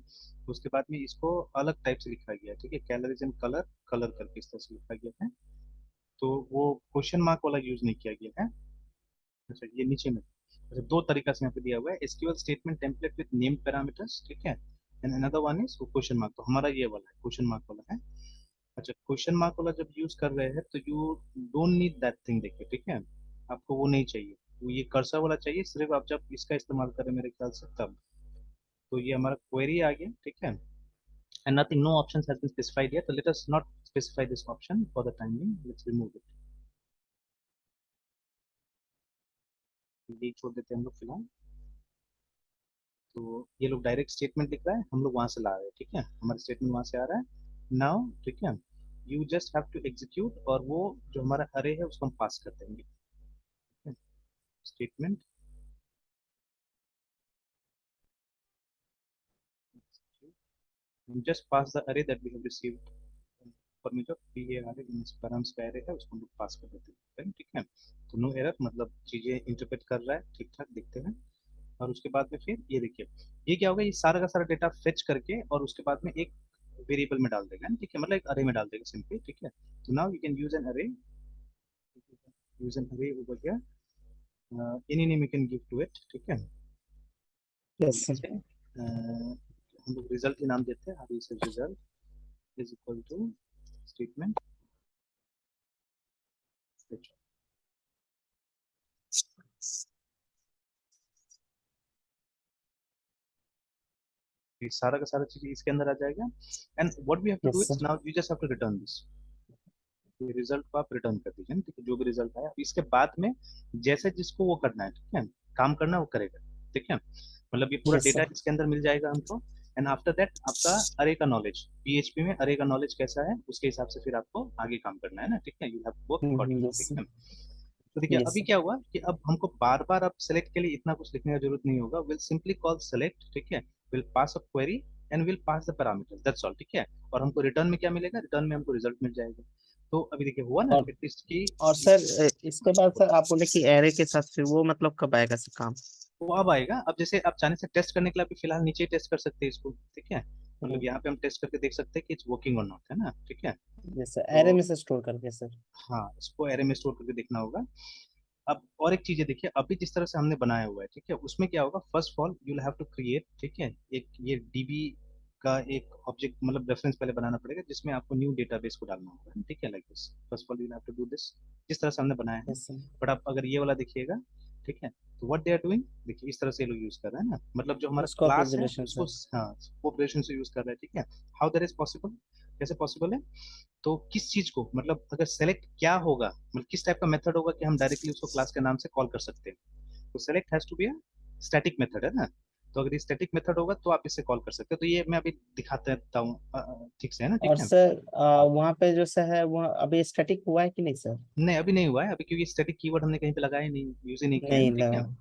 उसके बाद में इसको अलग टाइप से लिखा गया है, ठीक है, कैलोरीज एंड कलर, कलर करके इस तरह से लिखा गया है। तो वो क्वेश्चन मार्क वाला यूज नहीं किया गया है। अच्छा ये नीचे में, अच्छा दो तरीका से यहाँ पे दिया हुआ है, SQL statement template with named parameters, ठीक है, and another one is question mark. तो हमारा ये वाला है, क्वेश्चन मार्क वाला है। अच्छा क्वेश्चन मार्क वाला जब यूज कर रहे हैं तो you don't need that thing, देखिए ठीक है, आपको वो नहीं चाहिए, वो ये कर्सर वाला चाहिए सिर्फ आप जब इसका इस्तेमाल करें मेरे ख्याल से तब। तो ये हमारा क्वेरी आ गया, ठीक है, and nothing, no options has been specified yet, so let us not specify this option for the time being, let's remove it, ये छोड़ देते हैं हम लोग फिलहाल। तो ये लोग डायरेक्ट स्टेटमेंट लिख रहा है, हम लोग वहां से ला रहे हैं, ठीक है, हमारा स्टेटमेंट वहां से आ रहा है नाउ, ठीक है, you just have to execute, और वो जो हमारा अरे है उसको हम पास कर देंगे, statement just pass the array that we have received for me, जो ये array इन params का array है उसको हम लोग पास कर देते हैं, ठीक है। तो नो एरर, मतलब चीजें इंटरप्रेट कर रहा है ठीक ठाक, देखते हैं। और उसके बाद में फिर ये देखिए, ये क्या होगा, ये सारा का सारा डेटा फेच करके और उसके बाद में एक वेरिएबल में डाल देगा, ठीक है, मतलब एक अरे में डाल देगा सिंपली, ठीक है। तो now you can use an array over here, any name you can give to it, ठीक है। Yes, sir. जैसे हम लोग रिजल्ट ही नाम देते हैं, अभी इसे result is equal to statement, ये सारा का सारा चीज इसके अंदर आ जाएगा, and what we have to do Yes, sir. Is now you just have to return this, ये रिजल्ट को आप रिटर्न कर दीजिए, ठीक है, जो भी रिजल्ट आया इसके बाद में जैसे जिसको वो करना है, ठीक है, काम करना है वो करेगा, ठीक है, मतलब ये पूरा Yes, डेटा sir. इसके अंदर मिल जाएगा हमको। एंड आफ्टर दैट आपका अरे का नॉलेज, पीएचपी में अरे का नॉलेज कैसा है उसके हिसाब से फिर आपको आगे काम करना है ना, ठीक है, you have work accordingly, Yes, ठीक sir. है। तो देखिए Yes, अभी sir. क्या हुआ कि अब हमको बार बार अब सेलेक्ट के लिए इतना कुछ लिखने का जरूरत नहीं होगा, विल सिंपली कॉल सेलेक्ट, ठीक है, will pass a query and will pass the parameter, that's all, ठीक है। और हमको रिटर्न में क्या मिलेगा, रिटर्न में हमको रिजल्ट मिल जाएगा। तो अभी देखिए हुआ ना और एटलीस्ट की, और सर इसके बाद सर आप बोले कि एरे के साथ फिर वो मतलब कब आएगा सर काम? वो अब आएगा। अब जैसे आप चाहने से टेस्ट करने के लिए अभी फिलहाल नीचे ही टेस्ट कर सकते हैं इसको, ठीक है, मतलब यहाँ पे हम टेस्ट करके देख सकते हैं कि इट्स वर्किंग और नॉट, है ना, ठीक है। यस सर, तो एरे में से स्टोर करके सर। हाँ, इसको एरे में स्टोर करके देखना होगा। अब और एक चीज है, देखिए अभी जिस तरह से हमने बनाया हुआ है, ठीक है, उसमें क्या होगा, first of all you will have to create, ठीक है, एक ये डीबी का एक ऑब्जेक्ट मतलब रेफरेंस पहले बनाना पड़ेगा जिसमें आपको न्यू डेटाबेस को डालना होगा, ठीक है, like this, first of all you have to do this, जिस तरह से हमने बनाया है। Yes sir. बट आप अगर ये वाला देखिएगा, ठीक है, तो व्हाट दे आर डूइंग, देखिए इस तरह से ये लोग यूज कर रहे हैं ना, मतलब जो हमारा स्कोप क्लास है रिजोल्यूशन उसको, सर। हाँ, कोऑपरेशन से यूज कर रहा है, ठीक है। हाउ दैट इज पॉसिबल, कैसे पॉसिबल है, तो किस चीज को, मतलब अगर सेलेक्ट क्या होगा, मतलब किस टाइप का मेथड होगा कि हम डायरेक्टली उसको क्लास के नाम से कॉल कर सकते हैं। तो select has to be a static method, है ना। तो अगर ये स्टैटिक मेथड होगा तो आप इससे कॉल कर सकते हो, तो ये मैं अभी दिखाता रहता हूँ ठीक से, है ना, ठीक और है। सर वहाँ पे जो सर है वो अभी स्टैटिक हुआ है कि नहीं सर? नहीं अभी नहीं हुआ है, अभी क्योंकि स्टैटिक कीवर्ड हमने कहीं पे लगाया ही नहीं, यूज ही नहीं किया है ना, नहीं ठीक है। लगा।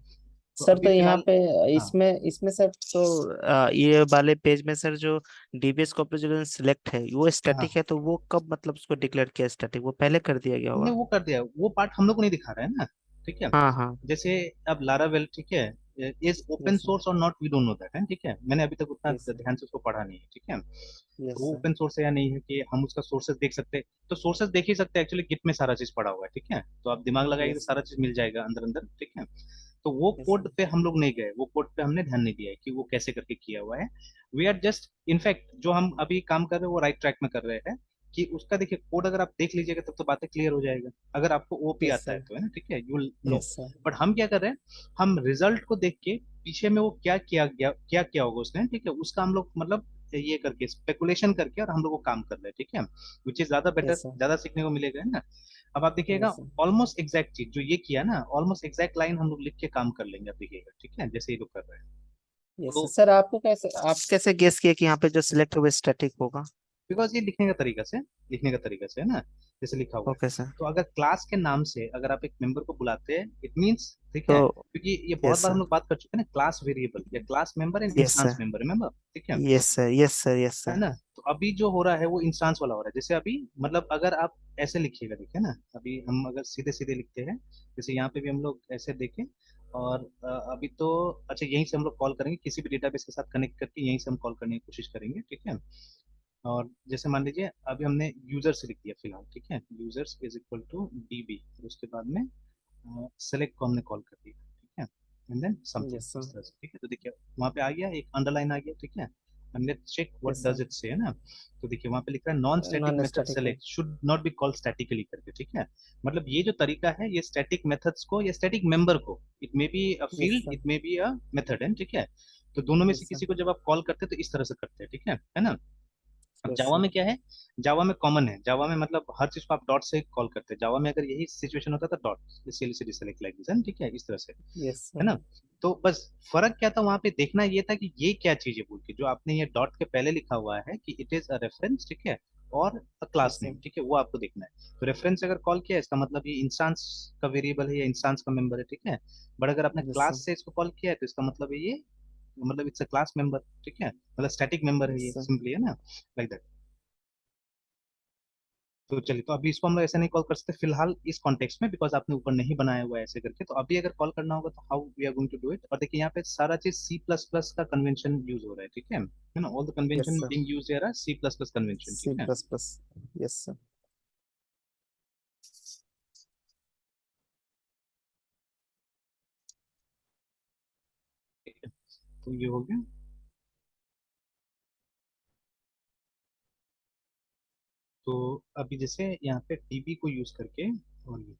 तो सर अभी तो यहाँ फिलहाल, पे हाँ इसमें इसमें सर तो ये वाले पेज में सर जो डीबीएस कॉपरेटिव सिलेक्ट है वो हाँ, स्टैटिक है, तो वो कब मतलब उसको डिक्लेयर किया स्टैटिक, वो पहले कर दिया गया हमने होगा? वो कर दिया, वो पार्ट हम लोग को नहीं दिखा रहा है ना, ठीक है। हाँ हाँ। जैसे अब लारावेल, ठीक है, is open yes sir. Source और not, we don't know that, है, ठीक है, मैंने अभी तक उतना यस सर। ध्यान से उसको पढ़ा नहीं है, ठीक है। तो यस वो सर। ओपन सोर्स है या नहीं है कि हम उसका सोर्सेज देख सकते हैं, तो सोर्सेज देख ही सकते हैं, एक्चुअली गिट में सारा चीज पड़ा हुआ है, ठीक है, तो आप दिमाग लगाइए तो यस सर। सारा चीज मिल जाएगा अंदर अंदर, ठीक है। तो वो यस कोड सर। पे हम लोग नहीं गए, वो कोड पे हमने ध्यान नहीं दिया है कि वो कैसे करके किया हुआ है। वी आर जस्ट, इनफैक्ट जो हम अभी काम कर रहे हैं वो राइट ट्रैक में कर रहे हैं, कि उसका देखिए कोड अगर आप देख लीजिएगा तब तो बातें क्लियर हो जाएगा, अगर आपको ओपी यस आता है सर। तो, है ना, ठीक है, you know. Yes sir. But हम क्या कर रहे हैं, हम रिजल्ट को देख के पीछे में वो क्या किया गया, क्या किया होगा उसने, ठीक है, उसका हम लोग मतलब ये करके स्पेकुलेशन करके और हम लोग वो काम कर रहे हैं, ठीक है, विच इज ज्यादा बेटर, यस सर। ज्यादा सीखने को मिलेगा, है ना। अब आप देखिएगा यस सर। ऑलमोस्ट एग्जैक्ट चीज जो ये किया ना, ऑलमोस्ट एग्जैक्ट लाइन हम लोग लिख के काम कर लेंगे, आप देखिएगा, ठीक है, जैसे ये लोग कर रहे हैं। Yes sir. तो सर आपको कैसे, आप कैसे गेस किए कि यहाँ पे जो सिलेक्ट हुआ स्टैटिक होगा? बिकॉज ये लिखने का तरीका से है ना, जैसे लिखा हुआ है। Okay sir. तो अगर क्लास के नाम से अगर आप एक मेंबर को बुलाते हैं, इट मींस, ठीक है, तो क्योंकि ये बहुत यस बार हम सर। लोग बात कर चुके हैं ना, क्लास वेरिएबल या class member and yes instance sir. Member, remember, ठीक है। Yes sir. Yes sir. Yes है सर। ना। तो अभी जो हो रहा है वो इंस्टांस वाला हो रहा है, जैसे अभी मतलब अगर आप ऐसे लिखिएगा, देखिए ना, अभी हम अगर सीधे सीधे लिखते हैं, जैसे यहाँ पे भी हम लोग ऐसे देखें, और अभी तो अच्छा यहीं से हम लोग कॉल करेंगे, किसी भी डेटाबेस के साथ कनेक्ट करके यहीं से हम कॉल करने की कोशिश करेंगे, ठीक है। और जैसे मान लीजिए अभी हमने यूजर्स लिख दिया फिलहाल, ठीक है, users is equal to DB, उसके बाद में सेलेक्ट को हमने कॉल कर दिया, ठीक है, एंड देन समथिंग यस इस सर। तरह से, ठीक है। तो देखिए वहाँ पे आ गया एक अंडरलाइन आ गया, ठीक है, and let's check what yes does sir. It says, है ना। तो देखिए वहाँ पे लिख रहा है non static non method static है। Select should not be called statically करके, ठीक है। मतलब ये जो तरीका है ये स्टैटिक मेथड्स को या स्टैटिक मेंबर को, it may be a yes field sir. It may be a method है, ठीक है। तो दोनों में से यस सर। किसी को जब आप कॉल करते हैं तो इस तरह से करते हैं, ठीक है ना। अब यस जावा सर। में क्या है, जावा में कॉमन है, जावा में मतलब हर चीज को आप डॉट से कॉल करते हैं, जावा में अगर यही सिचुएशन होता तो dot CLC select like this, ठीक है, इस तरह से, यस है सर। ना। तो बस फर्क क्या था वहां पे, देखना ये था कि ये क्या चीज है बोल के, जो आपने ये डॉट के पहले लिखा हुआ है कि इट इज अ रेफरेंस, ठीक है, और अ क्लास यस नेम, सर। ठीक है, वो आपको देखना है। तो रेफरेंस अगर कॉल किया इसका मतलब ये इंस्टांस का वेरिएबल है या इंस्टांस का मेंबर है, ठीक है। बट अगर आपने यस सर। क्लास से इसको कॉल किया है तो इसका मतलब है ये, मतलब इट्स अ क्लास मेंबर, ठीक है, मतलब स्टैटिक मेंबर है यस ये, सर। सिंपली, है ना, लाइक दैट। तो चलिए, तो अभी इसको हम लोग ऐसे नहीं कॉल कर सकते फिलहाल इस कॉन्टेक्स्ट में, बिकॉज आपने ऊपर नहीं बनाया हुआ है ऐसे करके। तो अभी अगर कॉल करना होगा तो how we are going to do it. और देखिए यहाँ पे सारा चीज सी प्लस प्लस का कन्वेंशन यूज हो रहा है, ठीक है ना, all the yes convention sir. Being used here are C plus plus convention, C ठीक है। Plus plus. Yes sir. ठीक है, तो ये हो गया। तो अभी जैसे यहाँ पे डीबी को यूज करके, और ये,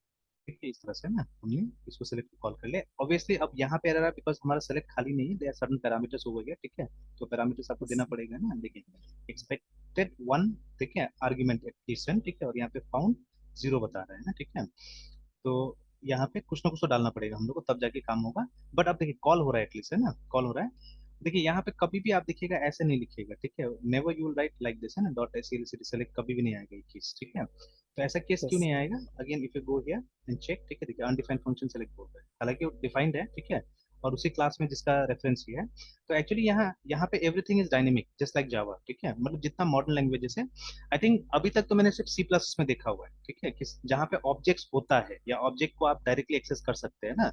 ठीक है, इस तरह से ना हमने इसको सेलेक्ट कॉल कर लिया। ऑब्वियसली अब यहाँ पे एरर है बिकॉज हमारा सेलेक्ट खाली नहीं है, there certain parameters over here, ठीक है। तो पैरामीटर्स आपको देना यस पड़ेगा ना, देखिए एक्सपेक्टेड वन, ठीक है, आर्ग्यूमेंट एडिशन, ठीक है, और यहाँ पे फाउंड जीरो बता रहा है ना, ठीक है। तो यहाँ पे कुछ ना कुछ तो डालना पड़ेगा हम लोग को, तब जाके काम होगा। बट अब देखिए कॉल हो रहा है एटलीस्ट, है ना, कॉल हो रहा है। देखिए यहाँ पे कभी भी आप देखिएगा ऐसे नहीं लिखिएगा, ठीक है, never you will write like this, है ना, डॉट एस सेलेक्ट कभी भी नहीं आएगा ये चीज, ठीक है। तो ऐसा केस क्यों यस नहीं आएगा, again if you go here and check, ठीक है, देखिए अनडिफाइंड फंक्शन सेलेक्ट बोल रहा है, हालांकि वो डिफाइंड है, ठीक है, और उसी क्लास में जिसका रेफरेंस किया है। तो एक्चुअली यहाँ यहाँ पे everything is dynamic just like Java, ठीक है, मतलब जितना मॉडर्न लैंग्वेजेस है, आई थिंक अभी तक तो मैंने सिर्फ सी प्लस में देखा हुआ है, ठीक है, कि जहाँ पे ऑब्जेक्ट्स होता है या ऑब्जेक्ट को आप डायरेक्टली एक्सेस कर सकते हैं ना,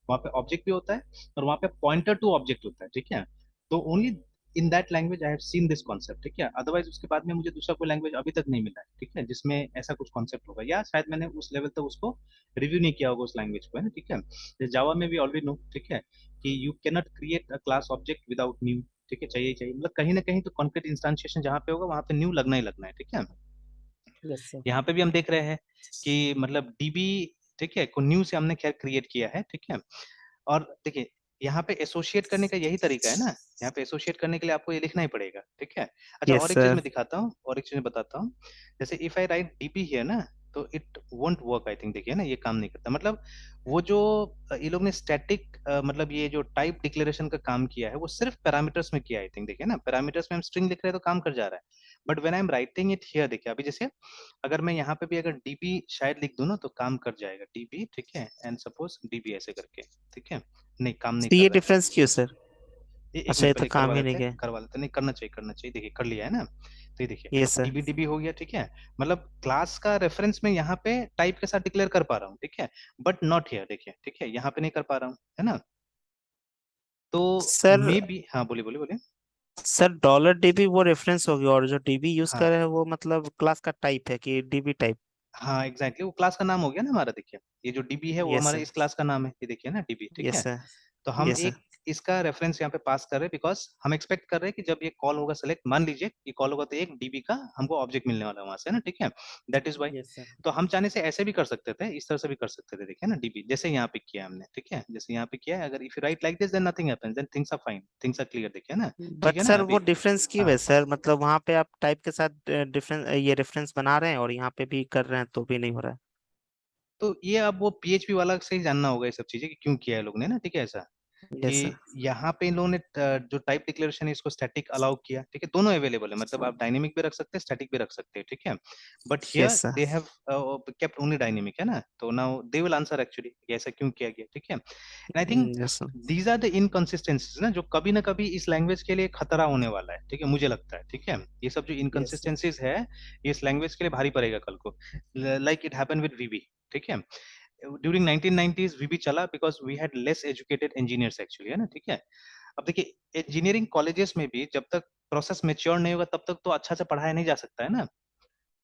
वहाँ पे ऑब्जेक्ट भी होता है और वहाँ पे पॉइंटर टू ऑब्जेक्ट होता है, ठीक है। तो only in that language I have seen this concept, ठीक है, अदरवाइज उसके बाद में मुझे दूसरा कोई लैंग्वेज अभी तक नहीं मिला है, ठीक है, जिसमें ऐसा कुछ कॉन्सेप्ट होगा, या शायद मैंने उस लेवल तक उसको रिव्यू नहीं किया होगा उस लैंग्वेज को, है ना, ठीक है। जावा में भी ऑलरेडी नो, ठीक है, कि you can not create a class object without new, ठीक है, चाहिए ही चाहिए, मतलब कहीं ना कहीं तो कॉन्क्रीट इंस्टांशिएशन जहाँ पे होगा वहाँ पे न्यू लगना ही लगना है, ठीक है। Yes sir. यहाँ पे भी हम देख रहे हैं कि मतलब डीबी, ठीक है, को न्यू से हमने खैर क्रिएट किया है, ठीक है। और देखिए यहाँ पे एसोसिएट करने का यही तरीका है ना, यहाँ पे एसोसिएट करने के लिए आपको ये लिखना ही पड़ेगा, ठीक है। अच्छा, यस और एक चीज सर। मैं दिखाता हूँ, और एक चीज मैं बताता हूँ। जैसे if I right DP here ना, तो it won't work, I think, देखिए ना ये काम नहीं करता, मतलब वो जो ये लोग ने स्टैटिक मतलब ये जो टाइप डिक्लेरेशन का काम किया है वो सिर्फ पैरामीटर्स में किया है, आई थिंक, देखिए ना, पैरामीटर्स में हम स्ट्रिंग लिख रहे हैं तो काम कर जा रहा है। But when I am writing it here, देखिए अभी जैसे अगर मैं यहाँ पे भी अगर डीबी शायद लिख दूं ना तो काम कर जाएगा, डीबी, ठीक है, एंड सपोज डीबी ऐसे करके, ठीक है, नहीं काम नहीं तो कर ये रहा है। डिफरेंस क्यों सर? एक अच्छा, ये मिनट तो पहले काम ही नहीं किया। करवा लेते, नहीं करना चाहिए, करना चाहिए, देखिए कर लिया है ना। तो ये देखिए यस सर। डीबी डीबी हो गया, ठीक है, मतलब क्लास का रेफरेंस में यहाँ पे टाइप के साथ डिक्लेयर कर पा रहा हूँ, ठीक है, बट नॉट हियर, देखिए, ठीक है, यहाँ पे नहीं कर पा रहा हूँ, है ना। तो सर। मे बी, हाँ बोलिए बोलिए बोलिए। सर डॉलर डीबी वो रेफरेंस होगी, और जो डीबी यूज कर हाँ रहे हैं वो मतलब क्लास का टाइप है कि डीबी टाइप? हाँ एग्जैक्टली, वो क्लास का नाम हो गया ना हमारा, देखिए ये जो डीबी है वो यस हमारे सर। इस क्लास का नाम है, ये देखिए ना डीबी, ठीक यस है। सर। तो हम यस सर। एक इसका रेफरेंस यहाँ पे पास कर रहे हैं बिकॉज हम एक्सपेक्ट कर रहे हैं कि जब ये कॉल होगा सेलेक्ट, मान लीजिए ये कॉल होगा तो एक डीबी का हमको ऑब्जेक्ट मिलने वाला है वहां से ना, ठीक है, that is why. Yes sir. तो हम चाहने से ऐसे भी कर सकते थे, इस तरह से भी कर सकते थे, देखिए ना डीबी जैसे यहाँ पे किया हमने, ठीक है, जैसे यहाँ पे किया है, अगर if you write like this then nothing happens, then things are fine, things are clear, देखिए ना, ठीक बट है ना सर वो अभी। डिफरेंस क्यों हाँ, है सर? मतलब वहां पे आप टाइप के साथ डिफरेंस, ये रेफरेंस बना रहे हैं और यहाँ पे भी कर रहे हैं तो भी नहीं हो रहा तो ये अब वो पीएचपी वाला से ही जानना होगा ये सब चीजें कि क्यों किया है लोग ने ना, ठीक है, ऐसा है? कि यस सर। यहाँ पे इन लोगों ने जो टाइप डिक्लेरेशन है इसको स्टैटिक अलाउ किया, ठीक है, दोनों अवेलेबल है, मतलब आप डायनेमिक भी रख सकते हैं, स्टैटिक भी रख सकते हैं, ठीक है। But yes here sir. They have kept only dynamic, है ना, तो now they will answer actually ऐसा क्यों किया गया, ठीक है। And I think yes sir. These are the inconsistencies ना जो कभी ना कभी इस लैंग्वेज के लिए खतरा होने वाला है, ठीक है, मुझे लगता है, ठीक है, ये सब जो यस सर। इनकंसिस्टेंसीज है ये इस लैंग्वेज के लिए भारी पड़ेगा कल को, like it happen with VB, ठीक है। ड्यूरिंग 1990s वीबी चला because we had less educated engineers actually, है ना, ठीक है। अब देखिए इंजीनियरिंग कॉलेजेस में भी जब तक प्रोसेस मेच्योर नहीं होगा तब तक तो अच्छा से पढ़ाया नहीं जा सकता है ना।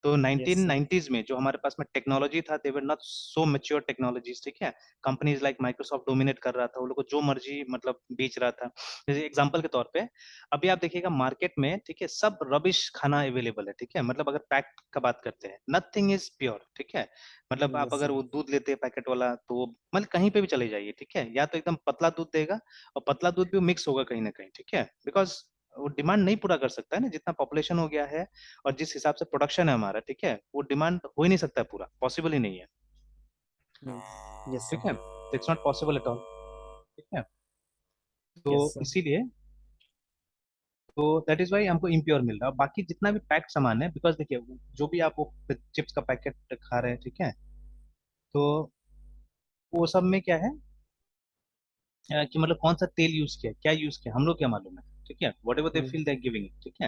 तो यस सर। 1990s में जो हमारे पास में टेक्नोलॉजी था, they were not so mature technologies, ठीक है। कंपनीज लाइक माइक्रोसॉफ्ट डोमिनेट कर रहा था, वो लोग को जो मर्जी मतलब बेच रहा था। जैसे एग्जांपल के तौर पे अभी आप देखिएगा मार्केट में, ठीक है, सब रबिश खाना अवेलेबल है, ठीक है। मतलब अगर पैक का बात करते हैं, नथिंग इज प्योर, ठीक है। मतलब आप यस अगर सर। वो दूध लेते हैं पैकेट वाला, तो वो मतलब कहीं पे भी चले जाइए, ठीक है, या तो एकदम पतला दूध देगा, और पतला दूध भी मिक्स होगा कहीं ना कहीं, ठीक है। बिकॉज वो डिमांड नहीं पूरा कर सकता है ना, जितना पॉपुलेशन हो गया है और जिस हिसाब से प्रोडक्शन है हमारा, ठीक है, वो डिमांड हो ही नहीं सकता है, पूरा पॉसिबल ही नहीं है, यस ठीक सर। है। It's not possible at all, ठीक है। तो यस सर। इसीलिए तो दैट इज वाई हमको इम्प्योर मिल रहा है। बाकी जितना भी पैक्ड सामान है, बिकॉज देखिए जो भी आप वो चिप्स का पैकेट खा रहे हैं, ठीक है, तो वो सब में क्या है कि मतलब कौन सा तेल यूज किया, क्या यूज किया, हम लोग क्या मालूम है, ठीक है। What ever they feel they giving it, ठीक है।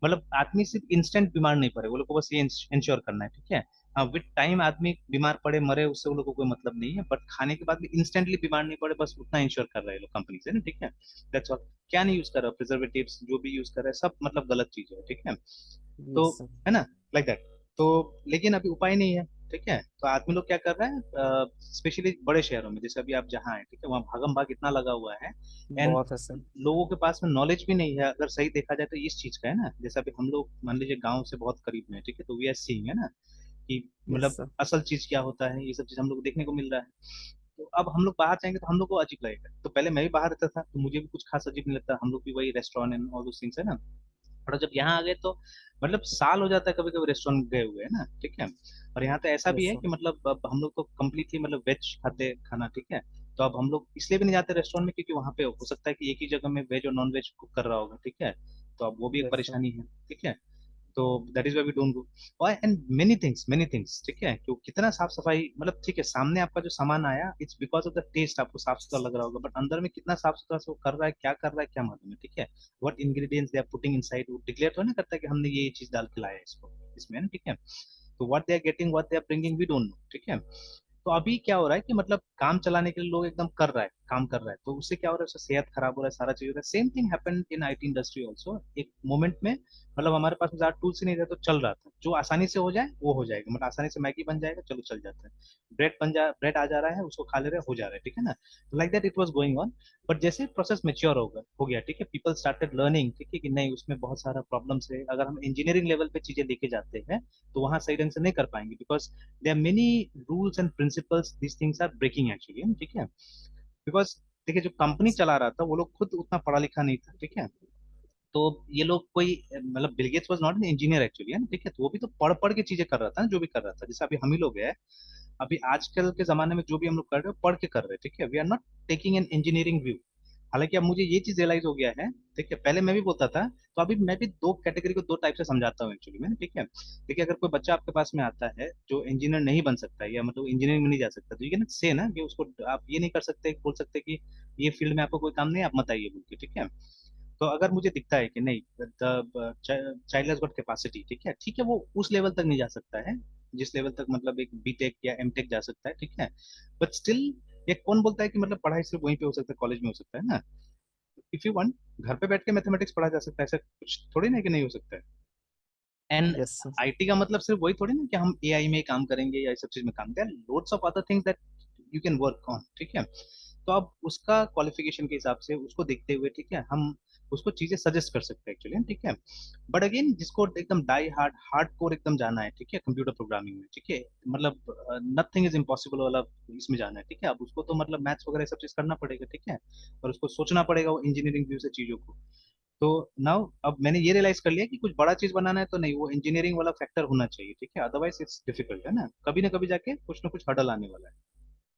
मतलब आदमी सिर्फ इंस्टेंट बीमार नहीं पड़े, वो लोग को बस ये इंश्योर करना है, ठीक है। हाँ, विद टाइम आदमी बीमार पड़े मरे, उससे वो लोग को कोई मतलब नहीं है, बट खाने के बाद भी इंस्टेंटली बीमार नहीं पड़े, बस उतना इंश्योर कर रहे हैं लोग कंपनी से ना, ठीक है। That's all. क्या नहीं यूज कर रहा, प्रिजर्वेटिव्स जो भी यूज कर रहे हैं सब मतलब गलत चीज है, ठीक है। तो यस सर। है ना, लाइक दैट। तो लेकिन अभी उपाय नहीं है, ठीक है। तो आदमी लोग क्या कर रहे हैं, स्पेशली बड़े शहरों में, जैसे अभी आप जहाँ हैं, ठीक है, वहाँ भागम भाग इतना लगा हुआ है, एंड बहुत है सर। लोगों के पास में नॉलेज भी नहीं है, अगर सही देखा जाए तो इस चीज का, है ना। जैसे अभी हम लोग मान लीजिए गांव से बहुत करीब में है, ठीक है, तो वी आर सीइंग, है ना, कि यस मतलब सर। असल चीज क्या होता है, ये सब चीज हम लोग को देखने को मिल रहा है। तो अब हम लोग बाहर जाएंगे तो हम लोग को अजीब लगेगा। तो पहले मैं भी बाहर रहता था, तो मुझे भी कुछ खास अजीब नहीं लगता, हम लोग भी वही restaurant and all those things, है ना। और जब यहाँ आ गए तो मतलब साल हो जाता है कभी कभी रेस्टोरेंट गए हुए, है ना, ठीक है। और यहाँ तो ऐसा भी यस है सर। कि मतलब अब हम लोग तो कम्प्लीटली मतलब वेज खाते हैं खाना, ठीक है। तो अब हम लोग इसलिए भी नहीं जाते रेस्टोरेंट में, क्योंकि वहाँ पे हो सकता है कि एक ही जगह में वेज और नॉन वेज कुक कर रहा होगा, ठीक है। तो अब वो भी एक यस सर। परेशानी है, ठीक है। तो that is why we don't go. और एंड मेनी थिंग्स, ठीक है, कि वो कितना साफ सफाई, मतलब ठीक है, सामने आपका जो सामान आया, it's because of the taste, आपको साफ सुथरा लग रहा होगा, बट अंदर में कितना साफ सुथरा से वो कर रहा है, क्या कर रहा है, क्या मालूम है, ठीक है। What ingredients they are putting inside, वो डिक्लेयर तो नहीं करता कि हमने ये चीज डाल के लाया है इसको इसमें ना, ठीक है। तो what they are getting, what they are bringing, we don't know, ठीक है। तो अभी क्या हो रहा है कि मतलब काम चलाने के लिए लोग एकदम कर रहा है, काम कर रहा है, तो उससे क्या हो रहा है, उससे सेहत खराब हो रहा है, सारा चीज हो रहा है। Same thing happened in IT industry also. एक मोमेंट में मतलब हमारे पास ज्यादा टूल्स ही नहीं थे, तो चल रहा था, जो आसानी से हो जाए वो हो जाएगा, मतलब आसानी से मैगी बन जाएगा, चलो चल जाता है। ब्रेड आ जा रहा है, उसको खा ले रहे हैं, हो जा रहा है, ठीक है ना। तो like that it was going on. But जैसे प्रोसेस मेच्योर हो गया, ठीक है, पीपल स्टार्टेड लर्निंग, ठीक है, कि नहीं उसमें बहुत सारा प्रॉब्लम्स है, अगर हम इंजीनियरिंग लेवल पे चीजें लेके जाते हैं तो वहां सही ढंग से नहीं कर पाएंगे, because there are many rules and principles these things are breaking actually, ठीक है। बिकॉज देखिए जो कंपनी चला रहा था वो लोग खुद उतना पढ़ा लिखा नहीं था, ठीक है। तो ये लोग कोई मतलब Bill Gates was not an engineer actually, है ना, ठीक है। तो वो भी तो पढ़ पढ़ के चीजें कर रहा था ना, जो भी कर रहा था, जैसे अभी हम ही लोग हैं, अभी आजकल के जमाने में जो भी हम लोग कर रहे हैं पढ़ के कर रहे हैं, ठीक है। We are not taking an engineering view. हालांकि अब मुझे ये चीज रियलाइज हो गया है, ठीक है, पहले मैं भी बोलता था, तो अभी मैं भी दो कैटेगरी को दो टाइप से समझाता हूँ एक्चुअली में, ठीक है। देखिए अगर कोई बच्चा आपके पास में आता है जो इंजीनियर नहीं बन सकता है, या मतलब इंजीनियरिंग में नहीं जा सकता, तो ये ना से ना कि उसको आप ये नहीं कर सकते, बोल सकते कि ये फील्ड में आपको कोई काम नहीं है, आप मत आइए बोल के, ठीक है। तो अगर मुझे दिखता है कि नहीं, चाइल्ड हैज गॉट कैपेसिटी, ठीक है वो उस लेवल तक नहीं जा सकता है जिस लेवल तक मतलब एक बीटेक या एमटेक जा सकता है, ठीक है। बट स्टिल ये कौन बोलता है कि मतलब पढ़ाई सिर्फ वहीं पे हो सकता है, कॉलेज में हो सकता है ना। इफ यू वांट, घर पे बैठ के मैथमेटिक्स पढ़ा जा सकता है, ऐसा कुछ थोड़ी ना कि नहीं हो सकता है। And yes sir. आईटी का मतलब सिर्फ वही थोड़ी ना कि हम एआई में काम करेंगे या इस सब चीज में काम करें, loads of other things that you can work on, ठीक है। तो अब उसका क्वालिफिकेशन के हिसाब से उसको देखते हुए, ठीक है, हम उसको चीजें सजेस्ट कर सकते हैं एक्चुअली, ठीक है। बट अगेन जिसको एकदम डाई हार्ड कोर एकदम जाना है, ठीक है, कंप्यूटर प्रोग्रामिंग में, ठीक है, मतलब नथिंग इज इम्पॉसिबल वाला इसमें जाना है, ठीक है, अब उसको तो मतलब मैथ्स वगैरह सब चीज करना पड़ेगा, ठीक है। और उसको सोचना पड़ेगा वो इंजीनियरिंग व्यू से चीजों को। तो नाउ अब मैंने ये रियलाइज कर लिया कि कुछ बड़ा चीज बनाना है तो नहीं, वो इंजीनियरिंग वाला फैक्टर होना चाहिए, ठीक है, अदरवाइज इट्स डिफिकल्ट, है ना, कभी ना कभी जाके कुछ ना कुछ हर्डल आने वाला है।